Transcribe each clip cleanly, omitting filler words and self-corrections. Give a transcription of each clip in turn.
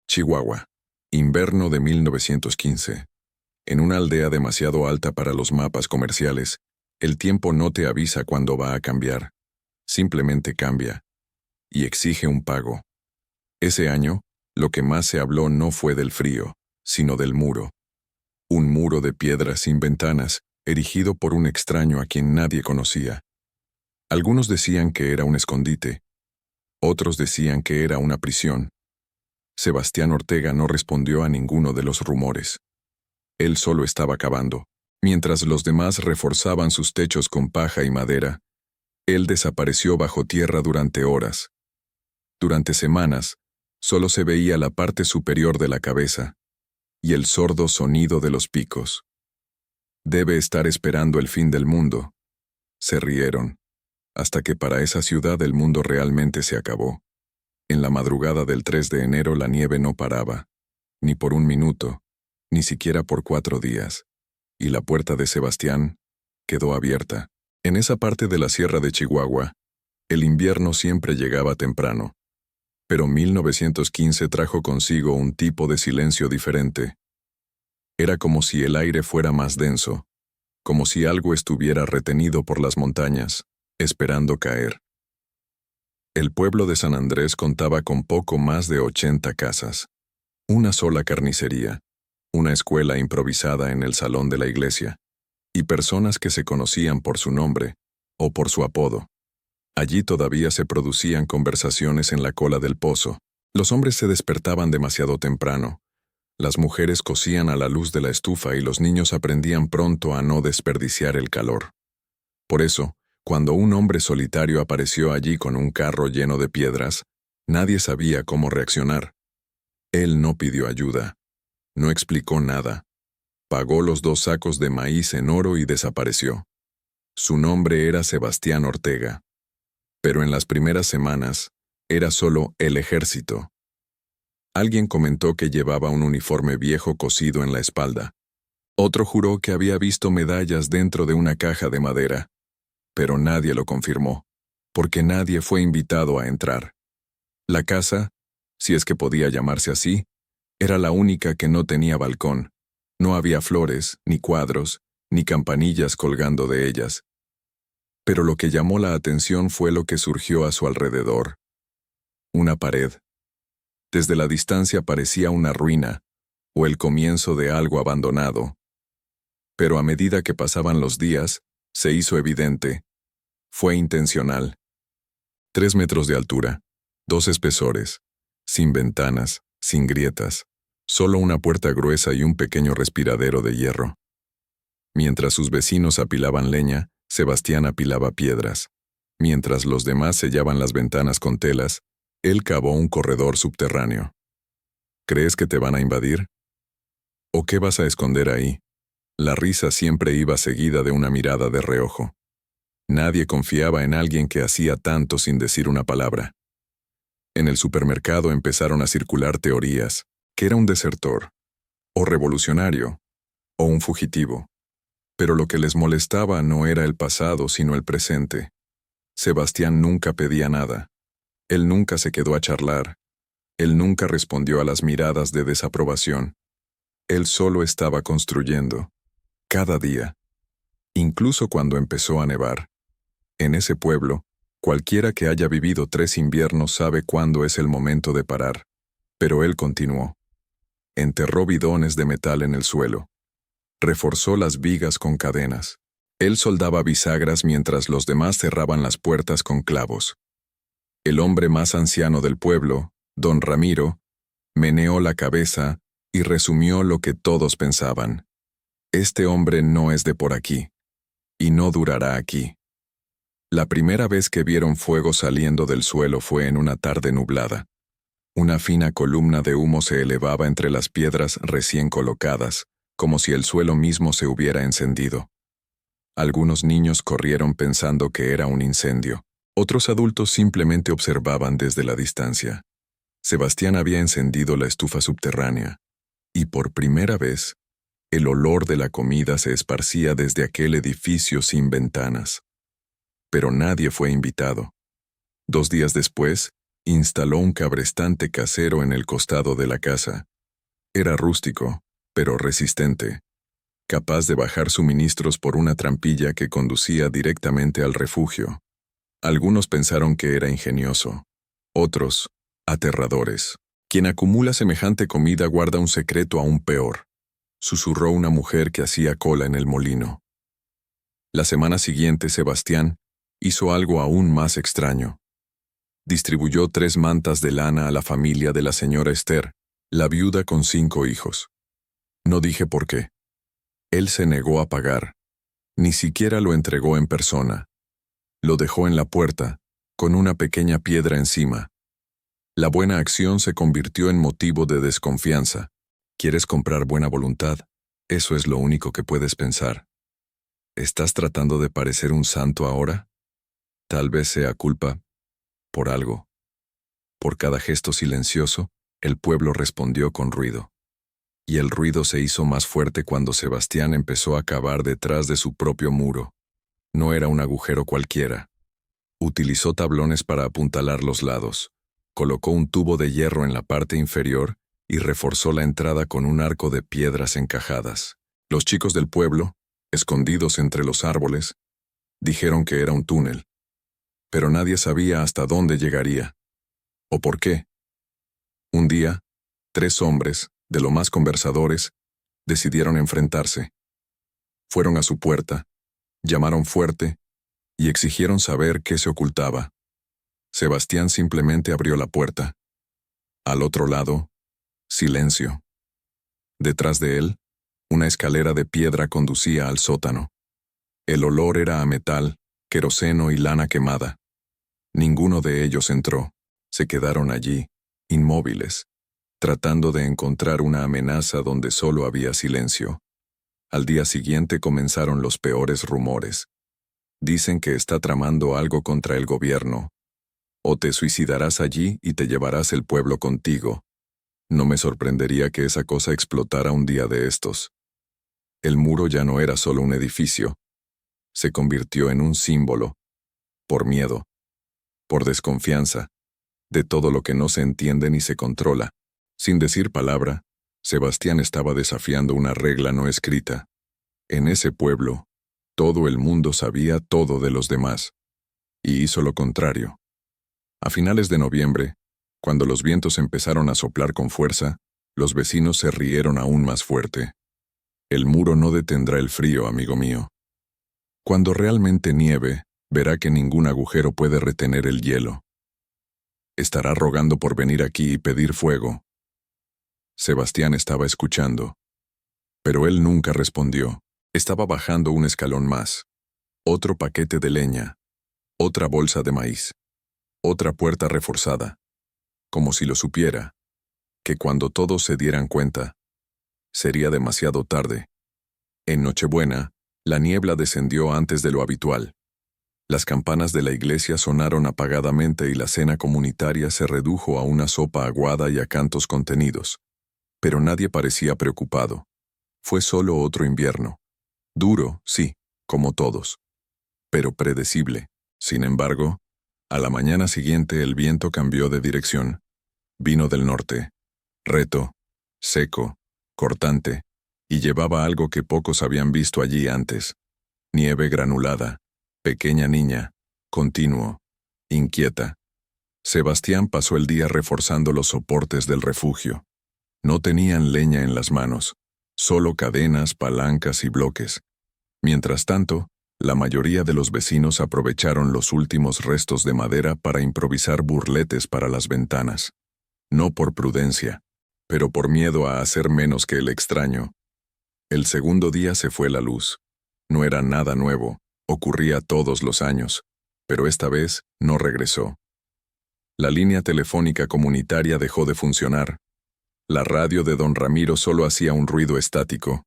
Chihuahua. Invierno de 1915. En una aldea demasiado alta para los mapas comerciales, el tiempo no te avisa cuándo va a cambiar. Simplemente cambia. Y exige un pago. Ese año, lo que más se habló no fue del frío, sino del muro. Un muro de piedra sin ventanas, erigido por un extraño a quien nadie conocía. Algunos decían que era un escondite. Otros decían que era una prisión. Sebastián Ortega no respondió a ninguno de los rumores. Él solo estaba cavando. Mientras los demás reforzaban sus techos con paja y madera, él desapareció bajo tierra durante horas. Durante semanas, solo se veía la parte superior de la cabeza y el sordo sonido de los picos. Debe estar esperando el fin del mundo. Se rieron, hasta que para esa ciudad el mundo realmente se acabó. En la madrugada del 3 de enero la nieve no paraba, ni por un minuto, ni siquiera por 4 días, y la puerta de Sebastián quedó abierta. En esa parte de la sierra de Chihuahua, el invierno siempre llegaba temprano, pero 1915 trajo consigo un tipo de silencio diferente. Era como si el aire fuera más denso, como si algo estuviera retenido por las montañas, esperando caer. El pueblo de San Andrés contaba con poco más de 80 casas, una sola carnicería, una escuela improvisada en el salón de la iglesia, y personas que se conocían por su nombre o por su apodo. Allí todavía se producían conversaciones en la cola del pozo. Los hombres se despertaban demasiado temprano. Las mujeres cocían a la luz de la estufa y los niños aprendían pronto a no desperdiciar el calor. Por eso, cuando un hombre solitario apareció allí con un carro lleno de piedras, nadie sabía cómo reaccionar. Él no pidió ayuda. No explicó nada. Pagó los 2 sacos de maíz en oro y desapareció. Su nombre era Sebastián Ortega. Pero en las primeras semanas, era solo el ejército. Alguien comentó que llevaba un uniforme viejo cosido en la espalda. Otro juró que había visto medallas dentro de una caja de madera. Pero nadie lo confirmó, porque nadie fue invitado a entrar. La casa, si es que podía llamarse así, era la única que no tenía balcón. No había flores, ni cuadros, ni campanillas colgando de ellas. Pero lo que llamó la atención fue lo que surgió a su alrededor. Una pared. Desde la distancia parecía una ruina, o el comienzo de algo abandonado. Pero a medida que pasaban los días, se hizo evidente. Fue intencional. 3 metros de altura, 2 espesores, sin ventanas, sin grietas, solo una puerta gruesa y un pequeño respiradero de hierro. Mientras sus vecinos apilaban leña, Sebastián apilaba piedras. Mientras los demás sellaban las ventanas con telas, él cavó un corredor subterráneo. ¿Crees que te van a invadir? ¿O qué vas a esconder ahí? La risa siempre iba seguida de una mirada de reojo. Nadie confiaba en alguien que hacía tanto sin decir una palabra. En el supermercado empezaron a circular teorías, que era un desertor, o revolucionario, o un fugitivo. Pero lo que les molestaba no era el pasado, sino el presente. Sebastián nunca pedía nada. Él nunca se quedó a charlar. Él nunca respondió a las miradas de desaprobación. Él solo estaba construyendo. Cada día. Incluso cuando empezó a nevar. En ese pueblo, cualquiera que haya vivido 3 inviernos sabe cuándo es el momento de parar. Pero él continuó. Enterró bidones de metal en el suelo. Reforzó las vigas con cadenas. Él soldaba bisagras mientras los demás cerraban las puertas con clavos. El hombre más anciano del pueblo, don Ramiro, meneó la cabeza y resumió lo que todos pensaban. Este hombre no es de por aquí, y no durará aquí. La primera vez que vieron fuego saliendo del suelo fue en una tarde nublada. Una fina columna de humo se elevaba entre las piedras recién colocadas, como si el suelo mismo se hubiera encendido. Algunos niños corrieron pensando que era un incendio. Otros adultos simplemente observaban desde la distancia. Sebastián había encendido la estufa subterránea, y por primera vez, el olor de la comida se esparcía desde aquel edificio sin ventanas. Pero nadie fue invitado. 2 días después, instaló un cabrestante casero en el costado de la casa. Era rústico, pero resistente, capaz de bajar suministros por una trampilla que conducía directamente al refugio. Algunos pensaron que era ingenioso, otros, aterradores. Quien acumula semejante comida guarda un secreto aún peor, susurró una mujer que hacía cola en el molino. La semana siguiente, Sebastián hizo algo aún más extraño. Distribuyó 3 mantas de lana a la familia de la señora Esther, la viuda con 5 hijos. No dije por qué. Él se negó a pagar. Ni siquiera lo entregó en persona. Lo dejó en la puerta, con una pequeña piedra encima. La buena acción se convirtió en motivo de desconfianza. ¿Quieres comprar buena voluntad? Eso es lo único que puedes pensar. ¿Estás tratando de parecer un santo ahora? Tal vez sea culpa por algo. Por cada gesto silencioso, el pueblo respondió con ruido. Y el ruido se hizo más fuerte cuando Sebastián empezó a cavar detrás de su propio muro. No era un agujero cualquiera. Utilizó tablones para apuntalar los lados, colocó un tubo de hierro en la parte inferior y reforzó la entrada con un arco de piedras encajadas. Los chicos del pueblo, escondidos entre los árboles, dijeron que era un túnel. Pero nadie sabía hasta dónde llegaría. ¿O por qué? Un día, 3 hombres, de lo más conversadores, decidieron enfrentarse. Fueron a su puerta, llamaron fuerte y exigieron saber qué se ocultaba. Sebastián simplemente abrió la puerta. Al otro lado, silencio. Detrás de él, una escalera de piedra conducía al sótano. El olor era a metal, queroseno y lana quemada. Ninguno de ellos entró. Se quedaron allí, inmóviles, tratando de encontrar una amenaza donde solo había silencio. Al día siguiente comenzaron los peores rumores. Dicen que está tramando algo contra el gobierno. O te suicidarás allí y te llevarás el pueblo contigo. No me sorprendería que esa cosa explotara un día de estos. El muro ya no era solo un edificio. Se convirtió en un símbolo. Por miedo. Por desconfianza. De todo lo que no se entiende ni se controla. Sin decir palabra, Sebastián estaba desafiando una regla no escrita. En ese pueblo, todo el mundo sabía todo de los demás. Y hizo lo contrario. A finales de noviembre, cuando los vientos empezaron a soplar con fuerza, los vecinos se rieron aún más fuerte. El muro no detendrá el frío, amigo mío. Cuando realmente nieve, verá que ningún agujero puede retener el hielo. Estará rogando por venir aquí y pedir fuego. Sebastián estaba escuchando. Pero él nunca respondió. Estaba bajando un escalón más. Otro paquete de leña. Otra bolsa de maíz. Otra puerta reforzada. Como si lo supiera. Que cuando todos se dieran cuenta, sería demasiado tarde. En Nochebuena, la niebla descendió antes de lo habitual. Las campanas de la iglesia sonaron apagadamente y la cena comunitaria se redujo a una sopa aguada y a cantos contenidos. Pero nadie parecía preocupado. Fue solo otro invierno. Duro, sí, como todos. Pero predecible. Sin embargo, a la mañana siguiente el viento cambió de dirección. Vino del norte. Reto, seco, cortante, y llevaba algo que pocos habían visto allí antes. Nieve granulada. Pequeña niña, continuo, inquieta. Sebastián pasó el día reforzando los soportes del refugio. No tenían leña en las manos, solo cadenas, palancas y bloques. Mientras tanto, la mayoría de los vecinos aprovecharon los últimos restos de madera para improvisar burletes para las ventanas. No por prudencia, pero por miedo a hacer menos que el extraño. El segundo día se fue la luz. No era nada nuevo. Ocurría todos los años, pero esta vez no regresó. La línea telefónica comunitaria dejó de funcionar. La radio de don Ramiro solo hacía un ruido estático,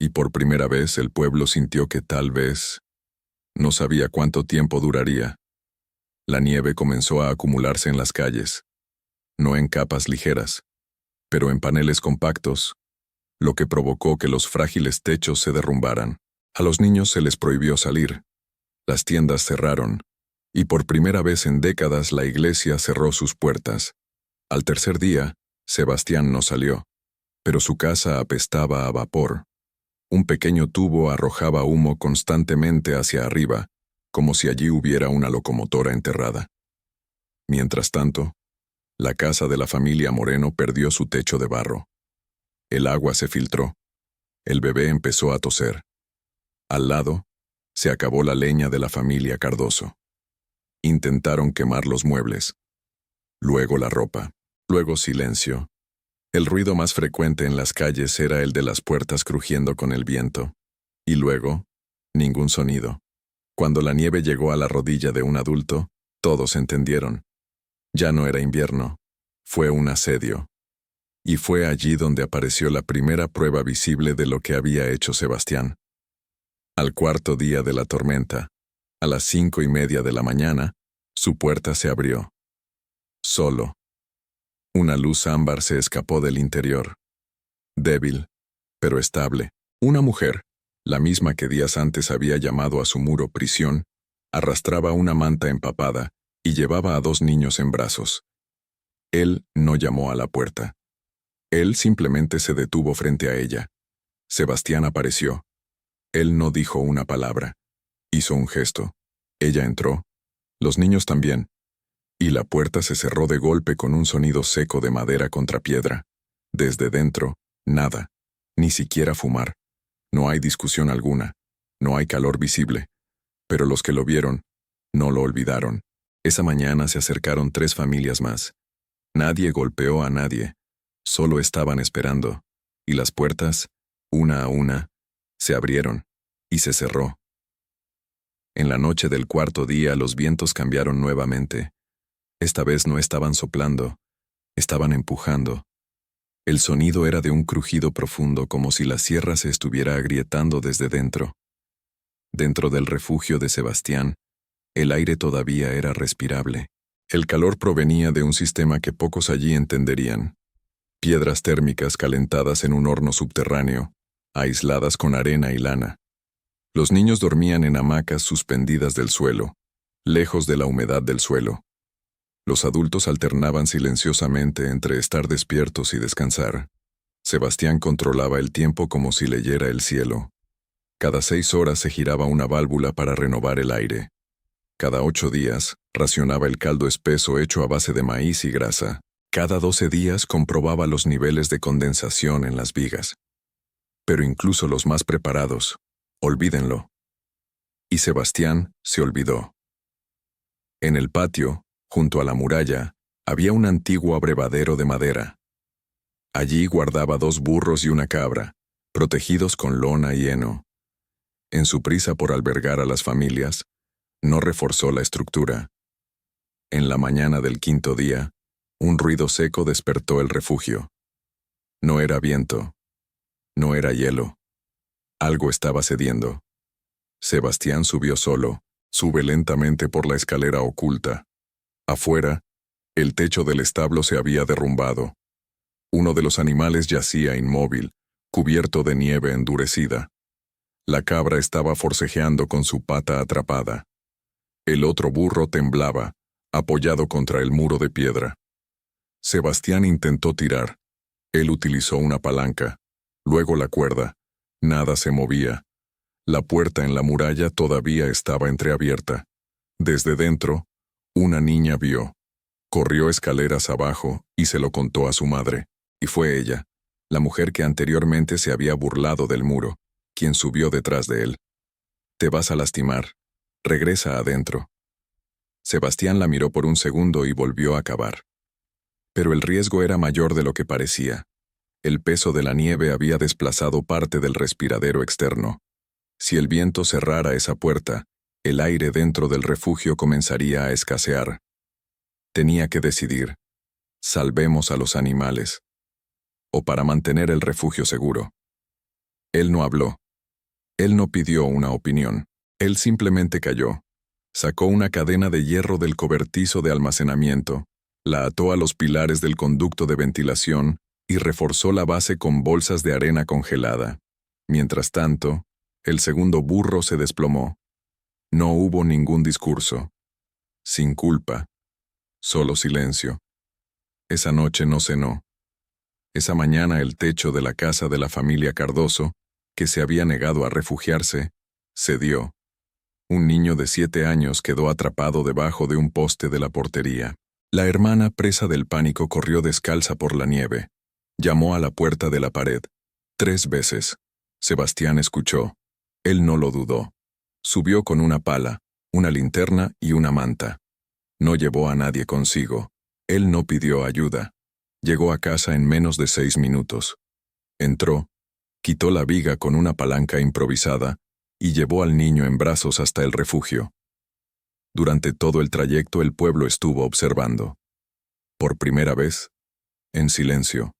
y por primera vez el pueblo sintió que tal vez no sabía cuánto tiempo duraría. La nieve comenzó a acumularse en las calles, no en capas ligeras, pero en paneles compactos, lo que provocó que los frágiles techos se derrumbaran. A los niños se les prohibió salir. Las tiendas cerraron, Y por primera vez en décadas la iglesia cerró sus puertas. Al tercer día, Sebastián no salió, pero su casa apestaba a vapor. Un pequeño tubo arrojaba humo constantemente hacia arriba, como si allí hubiera una locomotora enterrada. Mientras tanto, la casa de la familia Moreno perdió su techo de barro. El agua se filtró. El bebé empezó a toser. Al lado, se acabó la leña de la familia Cardoso. Intentaron quemar los muebles. Luego la ropa. Luego silencio. El ruido más frecuente en las calles era el de las puertas crujiendo con el viento. Y luego, ningún sonido. Cuando la nieve llegó a la rodilla de un adulto, todos entendieron. Ya no era invierno. Fue un asedio. Y fue allí donde apareció la primera prueba visible de lo que había hecho Sebastián. Al cuarto día de la tormenta, a las 5:30 de la mañana, su puerta se abrió. Solo. Una luz ámbar se escapó del interior. Débil, pero estable. Una mujer, la misma que días antes había llamado a su muro prisión, arrastraba una manta empapada y llevaba a 2 niños en brazos. Él no llamó a la puerta. Él simplemente se detuvo frente a ella. Sebastián apareció. Él no dijo una palabra. Hizo un gesto. Ella entró. Los niños también. Y la puerta se cerró de golpe con un sonido seco de madera contra piedra. Desde dentro, nada. Ni siquiera fumar. No hay discusión alguna. No hay calor visible. Pero los que lo vieron, no lo olvidaron. Esa mañana se acercaron 3 familias más. Nadie golpeó a nadie. Solo estaban esperando. Y las puertas, una a una, se abrieron y se cerró. En la noche del cuarto día los vientos cambiaron nuevamente. Esta vez no estaban soplando, estaban empujando. El sonido era de un crujido profundo como si la sierra se estuviera agrietando desde dentro. Dentro del refugio de Sebastián, el aire todavía era respirable. El calor provenía de un sistema que pocos allí entenderían. Piedras térmicas calentadas en un horno subterráneo, aisladas con arena y lana. Los niños dormían en hamacas suspendidas del suelo, lejos de la humedad del suelo. Los adultos alternaban silenciosamente entre estar despiertos y descansar. Sebastián controlaba el tiempo como si leyera el cielo. Cada 6 horas se giraba una válvula para renovar el aire. Cada 8 días, racionaba el caldo espeso hecho a base de maíz y grasa. Cada 12 días comprobaba los niveles de condensación en las vigas. Pero incluso los más preparados, olvídenlo. Y Sebastián se olvidó. En el patio, junto a la muralla, había un antiguo abrevadero de madera. Allí guardaba 2 burros y una cabra, protegidos con lona y heno. En su prisa por albergar a las familias, no reforzó la estructura. En la mañana del 5.º día, un ruido seco despertó el refugio. No era viento, no era hielo. Algo estaba cediendo. Sebastián subió solo, sube lentamente por la escalera oculta. Afuera, el techo del establo se había derrumbado. Uno de los animales yacía inmóvil, cubierto de nieve endurecida. La cabra estaba forcejeando con su pata atrapada. El otro burro temblaba, apoyado contra el muro de piedra. Sebastián intentó tirar. Él utilizó una palanca, luego la cuerda. Nada se movía. La puerta en la muralla todavía estaba entreabierta. Desde dentro, una niña vio. Corrió escaleras abajo y se lo contó a su madre. Y fue ella, la mujer que anteriormente se había burlado del muro, quien subió detrás de él. «Te vas a lastimar. Regresa adentro». Sebastián la miró por un segundo y volvió a cavar. Pero el riesgo era mayor de lo que parecía. El peso de la nieve había desplazado parte del respiradero externo. Si el viento cerrara esa puerta, el aire dentro del refugio comenzaría a escasear. Tenía que decidir: salvemos a los animales, o para mantener el refugio seguro. Él no habló. Él no pidió una opinión. Él simplemente cayó. Sacó una cadena de hierro del cobertizo de almacenamiento, la ató a los pilares del conducto de ventilación y reforzó la base con bolsas de arena congelada. Mientras tanto, el segundo burro se desplomó. No hubo ningún discurso. sin culpa, solo silencio. Esa noche no cenó. Esa mañana el techo de la casa de la familia Cardoso, que se había negado a refugiarse, cedió. Un niño de 7 años quedó atrapado debajo de un poste de la portería. La hermana, presa del pánico, corrió descalza por la nieve. Llamó a la puerta de la pared. 3 veces. Sebastián escuchó. Él no lo dudó. Subió con una pala, una linterna y una manta. No llevó a nadie consigo. Él no pidió ayuda. Llegó a casa en menos de 6 minutos. Entró, quitó la viga con una palanca improvisada y llevó al niño en brazos hasta el refugio. Durante todo el trayecto el pueblo estuvo observando. Por primera vez, en silencio.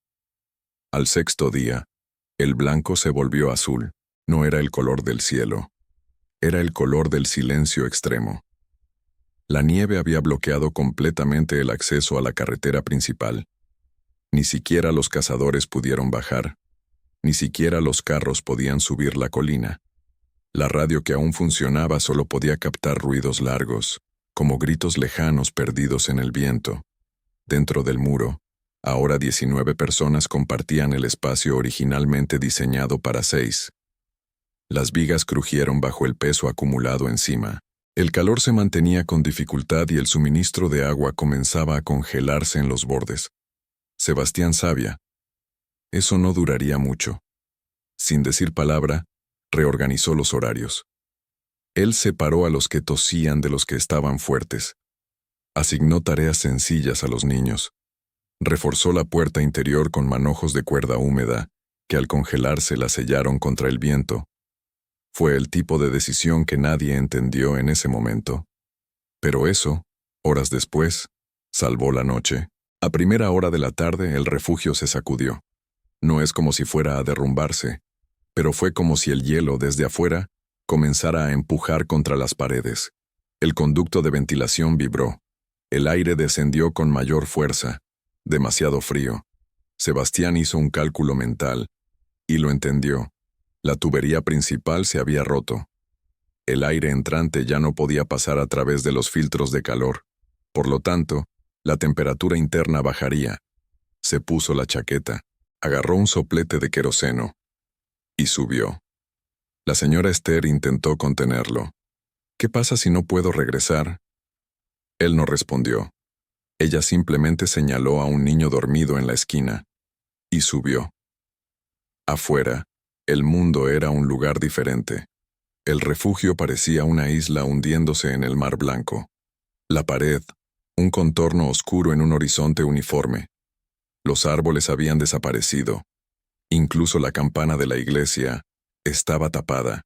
Al 6.º día, el blanco se volvió azul. No era el color del cielo. Era el color del silencio extremo. La nieve había bloqueado completamente el acceso a la carretera principal. Ni siquiera los cazadores pudieron bajar. Ni siquiera los carros podían subir la colina. La radio que aún funcionaba solo podía captar ruidos largos, como gritos lejanos perdidos en el viento. Dentro del muro, ahora 19 personas compartían el espacio originalmente diseñado para 6. Las vigas crujieron bajo el peso acumulado encima. El calor se mantenía con dificultad y el suministro de agua comenzaba a congelarse en los bordes. Sebastián sabía. Eso no duraría mucho. Sin decir palabra, reorganizó los horarios. Él separó a los que tosían de los que estaban fuertes. Asignó tareas sencillas a los niños. Reforzó la puerta interior con manojos de cuerda húmeda, que al congelarse la sellaron contra el viento. Fue el tipo de decisión que nadie entendió en ese momento. Pero eso, horas después, salvó la noche. A primera hora de la tarde el refugio se sacudió. No es como si fuera a derrumbarse, pero fue como si el hielo desde afuera comenzara a empujar contra las paredes. El conducto de ventilación vibró. El aire descendió con mayor fuerza. Demasiado frío. Sebastián hizo un cálculo mental y lo entendió. La tubería principal se había roto. El aire entrante ya no podía pasar a través de los filtros de calor. Por lo tanto, la temperatura interna bajaría. Se puso la chaqueta, agarró un soplete de queroseno y subió. La señora Esther intentó contenerlo. ¿Qué pasa si no puedo regresar? Él no respondió. Ella simplemente señaló a un niño dormido en la esquina y subió. Afuera, el mundo era un lugar diferente. El refugio parecía una isla hundiéndose en el mar blanco. La pared, un contorno oscuro en un horizonte uniforme. Los árboles habían desaparecido. Incluso la campana de la iglesia estaba tapada.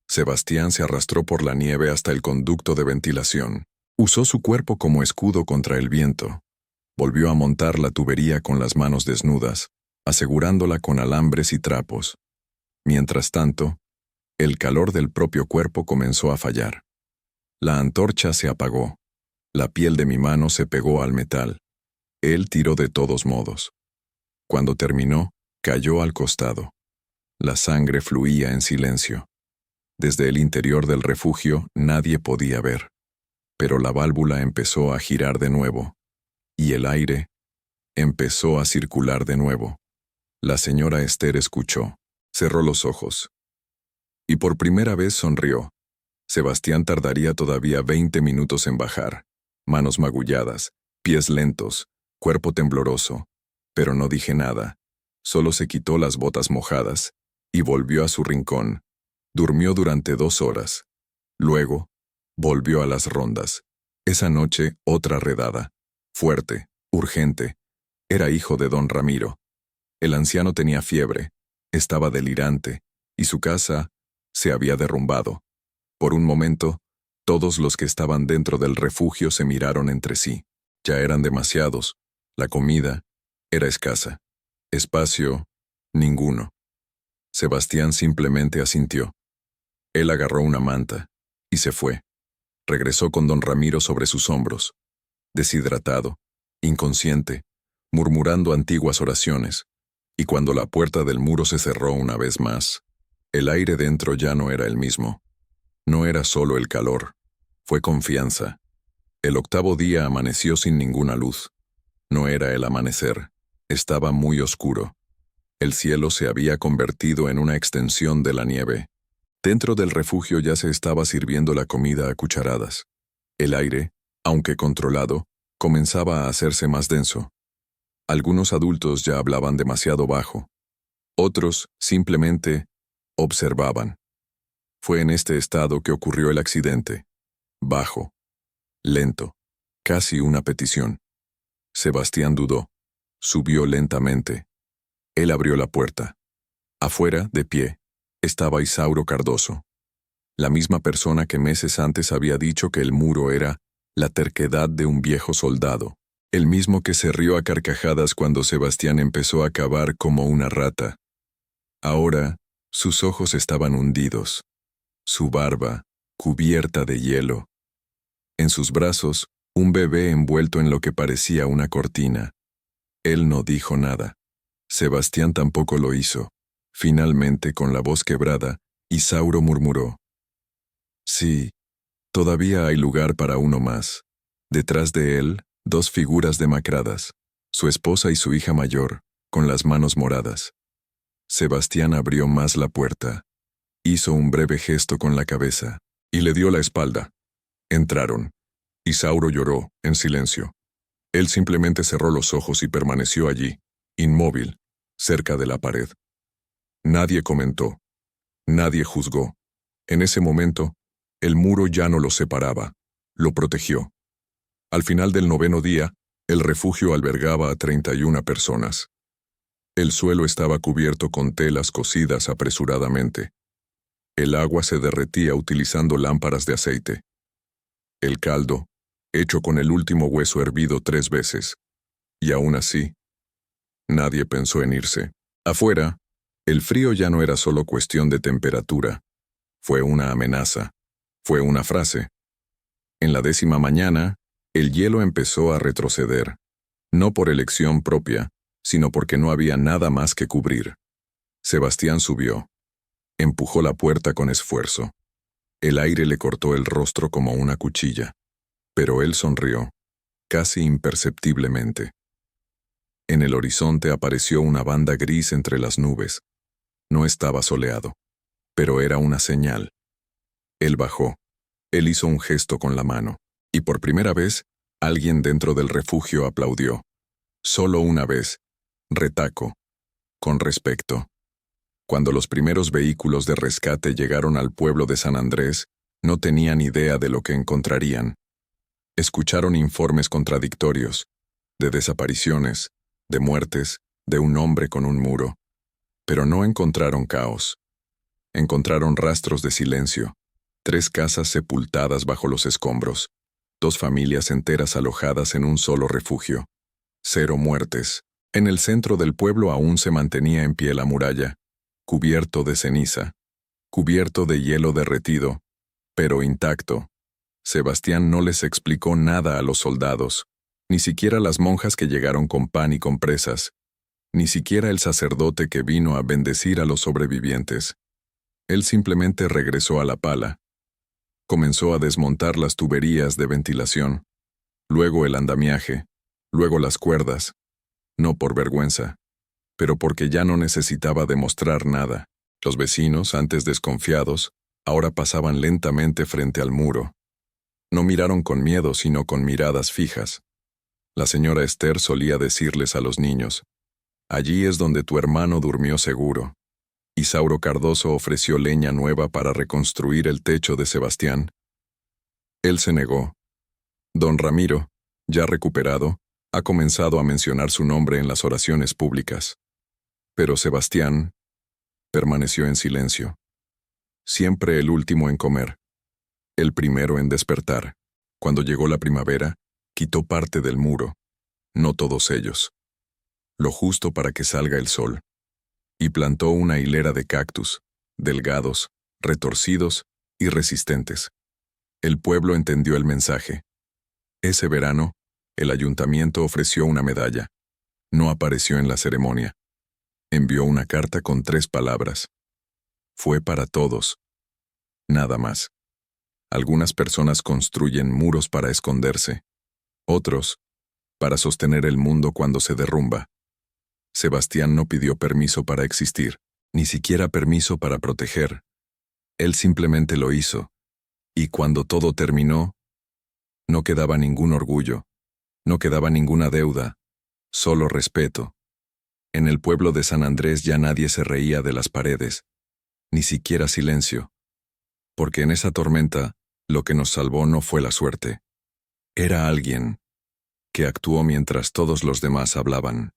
Sebastián se arrastró por la nieve hasta el conducto de ventilación. Usó su cuerpo como escudo contra el viento. Volvió a montar la tubería con las manos desnudas, asegurándola con alambres y trapos. Mientras tanto, el calor del propio cuerpo comenzó a fallar. La antorcha se apagó. La piel de mi mano se pegó al metal. Él tiró de todos modos. Cuando terminó, cayó al costado. La sangre fluía en silencio. Desde el interior del refugio nadie podía ver. Pero la válvula empezó a girar de nuevo. Y el aire empezó a circular de nuevo. La señora Esther escuchó. Cerró los ojos. Y por primera vez sonrió. Sebastián tardaría todavía 20 minutos en bajar. Manos magulladas, pies lentos, cuerpo tembloroso. Pero no dije nada. Solo se quitó las botas mojadas y volvió a su rincón. Durmió durante 2 horas. Luego, volvió a las rondas. Esa noche, otra redada. Fuerte, urgente. Era hijo de don Ramiro. El anciano tenía fiebre, estaba delirante, y su casa se había derrumbado. Por un momento, todos los que estaban dentro del refugio se miraron entre sí. Ya eran demasiados. La comida era escasa. Espacio, ninguno. Sebastián simplemente asintió. Él agarró una manta y se fue. Regresó con don Ramiro sobre sus hombros, deshidratado, inconsciente, murmurando antiguas oraciones, y cuando la puerta del muro se cerró una vez más, el aire dentro ya no era el mismo. No era solo el calor, fue confianza. El octavo día amaneció sin ninguna luz. No era el amanecer, estaba muy oscuro. El cielo se había convertido en una extensión de la nieve. Dentro del refugio ya se estaba sirviendo la comida a cucharadas. El aire, aunque controlado, comenzaba a hacerse más denso. Algunos adultos ya hablaban demasiado bajo. Otros simplemente observaban. Fue en este estado que ocurrió el accidente. Bajo, lento, casi una petición. Sebastián dudó. Subió lentamente. Él abrió la puerta. Afuera, de pie, estaba Isauro Cardoso. La misma persona que meses antes había dicho que el muro era la terquedad de un viejo soldado. El mismo que se rió a carcajadas cuando Sebastián empezó a cavar como una rata. Ahora, sus ojos estaban hundidos. Su barba, cubierta de hielo. En sus brazos, un bebé envuelto en lo que parecía una cortina. Él no dijo nada. Sebastián tampoco lo hizo. Finalmente, con la voz quebrada, Isauro murmuró: «Sí, todavía hay lugar para uno más». Detrás de él, dos figuras demacradas, su esposa y su hija mayor, con las manos moradas. Sebastián abrió más la puerta. Hizo un breve gesto con la cabeza y le dio la espalda. Entraron. Isauro lloró, en silencio. Él simplemente cerró los ojos y permaneció allí, inmóvil, cerca de la pared. Nadie comentó. Nadie juzgó. En ese momento, el muro ya no lo separaba, lo protegió. Al final del 9º día, el refugio albergaba a 31 personas. El suelo estaba cubierto con telas cocidas apresuradamente. El agua se derretía utilizando lámparas de aceite. El caldo, hecho con el último hueso hervido 3 veces. Y aún así, nadie pensó en irse. Afuera, el frío ya no era solo cuestión de temperatura. Fue una amenaza. Fue una frase. En la 10ª mañana, el hielo empezó a retroceder. No por elección propia, sino porque no había nada más que cubrir. Sebastián subió. Empujó la puerta con esfuerzo. El aire le cortó el rostro como una cuchilla. Pero él sonrió, casi imperceptiblemente. En el horizonte apareció una banda gris entre las nubes. No estaba soleado, pero era una señal. Él bajó. Él hizo un gesto con la mano, y por primera vez, alguien dentro del refugio aplaudió. Solo una vez. Retaco. Con respeto. Cuando los primeros vehículos de rescate llegaron al pueblo de San Andrés, no tenían idea de lo que encontrarían. Escucharon informes contradictorios, de desapariciones, de muertes, de un hombre con un muro. Pero no encontraron caos. Encontraron rastros de silencio, 3 casas sepultadas bajo los escombros, 2 familias enteras alojadas en un solo refugio. 0 muertes. En el centro del pueblo aún se mantenía en pie la muralla, cubierto de ceniza, cubierto de hielo derretido, pero intacto. Sebastián no les explicó nada a los soldados, ni siquiera las monjas que llegaron con pan y compresas, ni siquiera el sacerdote que vino a bendecir a los sobrevivientes. Él simplemente regresó a la pala. Comenzó a desmontar las tuberías de ventilación, luego el andamiaje, luego las cuerdas, no por vergüenza, pero porque ya no necesitaba demostrar nada. Los vecinos, antes desconfiados, ahora pasaban lentamente frente al muro. No miraron con miedo, sino con miradas fijas. La señora Esther solía decirles a los niños: «Allí es donde tu hermano durmió seguro». Isauro Cardoso ofreció leña nueva para reconstruir el techo de Sebastián. Él se negó. Don Ramiro, ya recuperado, ha comenzado a mencionar su nombre en las oraciones públicas. Pero Sebastián permaneció en silencio. Siempre el último en comer, el primero en despertar. Cuando llegó la primavera, quitó parte del muro, no todos ellos, lo justo para que salga el sol, y plantó una hilera de cactus, delgados, retorcidos y resistentes. El pueblo entendió el mensaje. Ese verano, el ayuntamiento ofreció una medalla. No apareció en la ceremonia. Envió una carta con 3 palabras. Fue para todos. Nada más. Algunas personas construyen muros para esconderse, otros, para sostener el mundo cuando se derrumba. Sebastián no pidió permiso para existir, ni siquiera permiso para proteger. Él simplemente lo hizo, y cuando todo terminó, no quedaba ningún orgullo, no quedaba ninguna deuda, solo respeto. En el pueblo de San Andrés ya nadie se reía de las paredes, ni siquiera silencio, porque en esa tormenta, lo que nos salvó no fue la suerte. Era alguien que actuó mientras todos los demás hablaban.